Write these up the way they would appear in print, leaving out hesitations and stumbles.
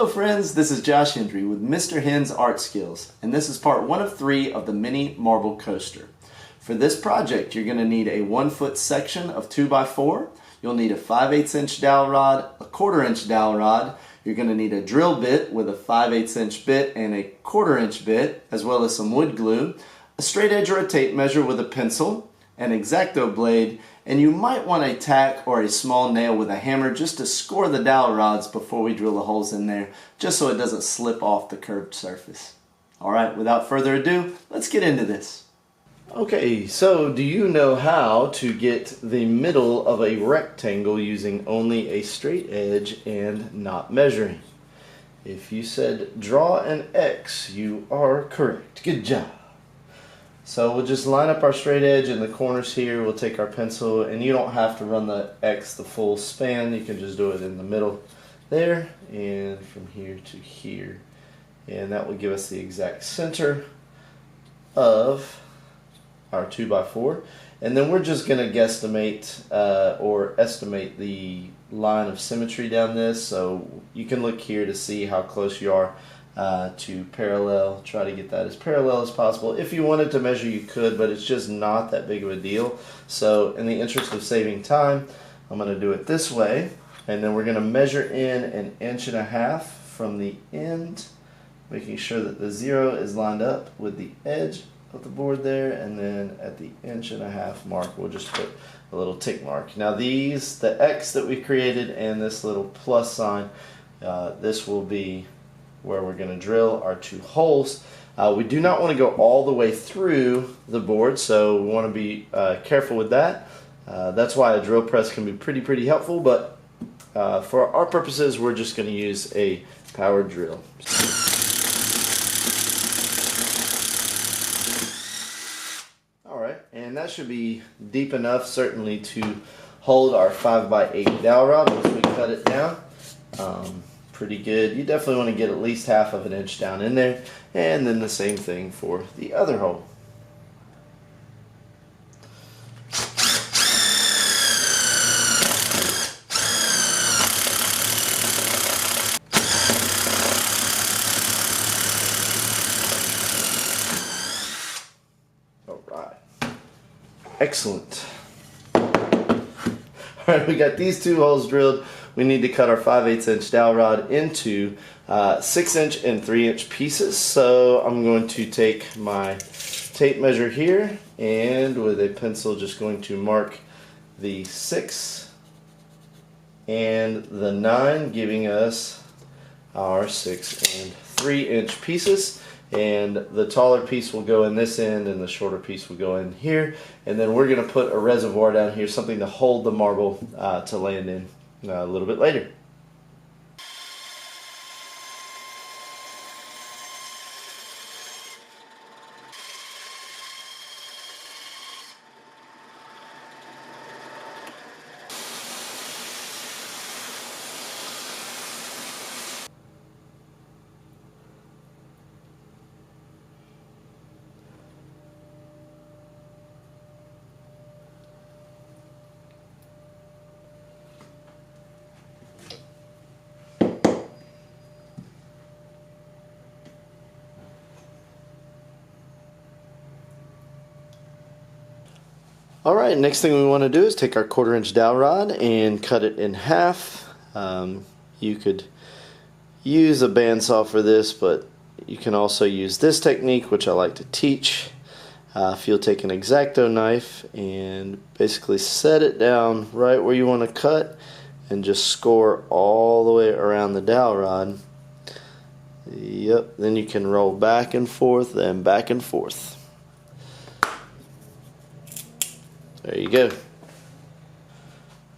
Hello friends, this is Josh Hendry with Mr. Hen's Art Skills, and this is part 1 of 3 of the mini marble coaster. For this project, you're going to need a 1-foot section of 2x4. You'll need a 5/8 inch dowel rod, a 1/4 inch dowel rod. You're going to need a drill bit with a 5/8 inch bit and a 1/4 inch bit, as well as some wood glue, a straight edge or a tape measure with a pencil, an X-Acto blade, and you might want a tack or a small nail with a hammer just to score the dowel rods before we drill the holes in there, just so it doesn't slip off the curved surface. Alright, without further ado, let's get into this. Okay, so do you know how to get the middle of a rectangle using only a straight edge and not measuring? If you said draw an X, you are correct. Good job. So we'll just line up our straight edge in the corners here. We'll take our pencil, and you don't have to run the X the full span. You can just do it in the middle there and from here to here. And that will give us the exact center of our 2x4. And then we're just going to guesstimate or estimate the line of symmetry down this. So you can look here to see how close you are to parallel. Try to get that as parallel as possible. If you wanted to measure, you could, but it's just not that big of a deal. So in the interest of saving time, I'm going to do it this way, and then we're going to measure in 1.5 inches from the end, making sure that the 0 is lined up with the edge of the board there, and then at the 1.5 inch mark we'll just put a little tick mark. Now these, the X that we created and this little plus sign, this will be where we're going to drill our 2 holes. We do not want to go all the way through the board, so we want to be careful with that. That's why a drill press can be pretty helpful, but for our purposes we're just going to use a power drill. Alright, and that should be deep enough certainly to hold our 5x8 dowel rod once we cut it down. Pretty good. You definitely want to get at least 1/2 inch down in there, and then the same thing for the other hole. Alright. Excellent. Alright, we got these 2 holes drilled. We need to cut our 5/8 inch dowel rod into 6 inch and 3 inch pieces. So I'm going to take my tape measure here, and with a pencil just going to mark the 6 and the 9, giving us our 6 and 3 inch pieces. And the taller piece will go in this end and the shorter piece will go in here. And then we're going to put a reservoir down here, something to hold the marble to land in a little bit later. Alright, next thing we want to do is take our 1/4 inch dowel rod and cut it in half. You could use a bandsaw for this, but you can also use this technique, which I like to teach. If you'll take an X-Acto knife and basically set it down right where you want to cut and just score all the way around the dowel rod. Yep, then you can roll back and forth and back and forth. There you go.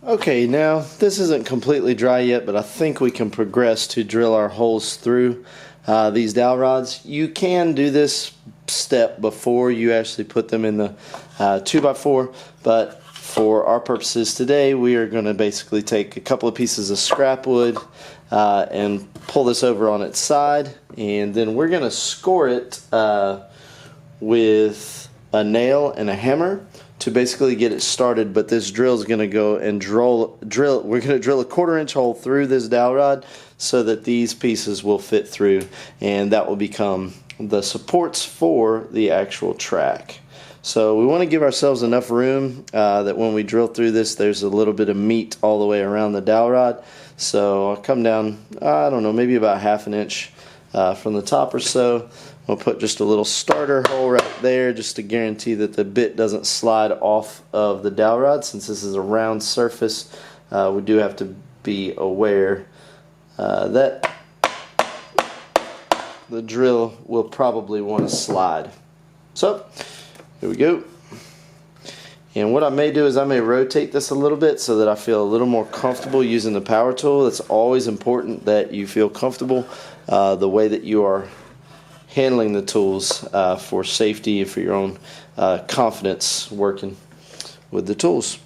Okay, now this isn't completely dry yet, but I think we can progress to drill our holes through these dowel rods. You can do this step before you actually put them in the 2x4, but for our purposes today, we are going to basically take a couple of pieces of scrap wood and pull this over on its side, and then we're going to score it with a nail and a hammer to basically get it started, but this drill is going to go and drill. We're going to drill a 1/4 inch hole through this dowel rod so that these pieces will fit through, and that will become the supports for the actual track. So we want to give ourselves enough room that when we drill through this, there's a little bit of meat all the way around the dowel rod. So I'll come down, I don't know, maybe about 1/2 inch from the top or so. We'll put just a little starter hole right there just to guarantee that the bit doesn't slide off of the dowel rod. Since this is a round surface, we do have to be aware that the drill will probably want to slide. So here we go. And what I may do is I may rotate this a little bit so that I feel a little more comfortable using the power tool. It's always important that you feel comfortable the way that you are handling the tools for safety and for your own confidence working with the tools.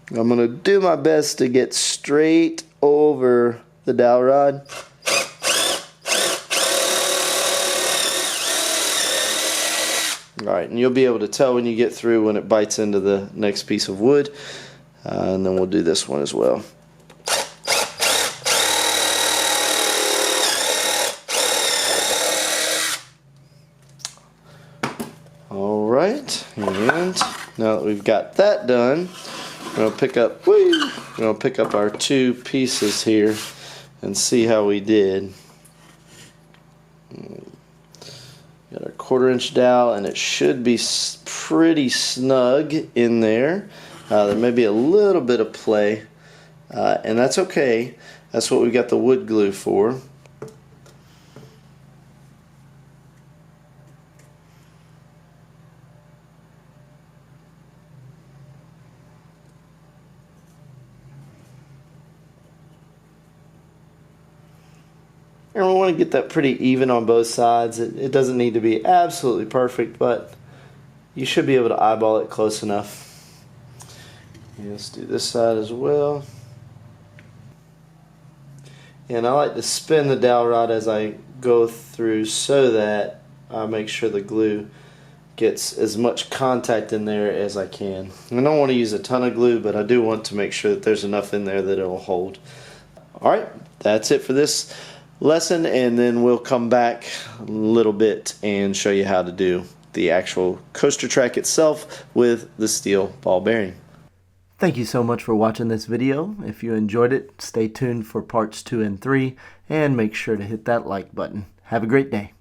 I'm going to do my best to get straight over the dowel rod. Alright, and you'll be able to tell when you get through when it bites into the next piece of wood. And then we'll do this one as well. Alright, and now that we've got that done, we're going to pick up our 2 pieces here and see how we did. Got our 1/4 inch dowel, and it should be pretty snug in there. There may be a little bit of play, and that's okay. That's what we got the wood glue for. And we want to get that pretty even on both sides. It doesn't need to be absolutely perfect, but you should be able to eyeball it close enough. And let's do this side as well. And I like to spin the dowel rod as I go through so that I make sure the glue gets as much contact in there as I can. I don't want to use a ton of glue, but I do want to make sure that there's enough in there that it will hold. Alright, that's it for this lesson, and then we'll come back a little bit and show you how to do the actual coaster track itself with the steel ball bearing. Thank you so much for watching this video. If you enjoyed it, stay tuned for parts 2 and 3, and make sure to hit that like button. Have a great day.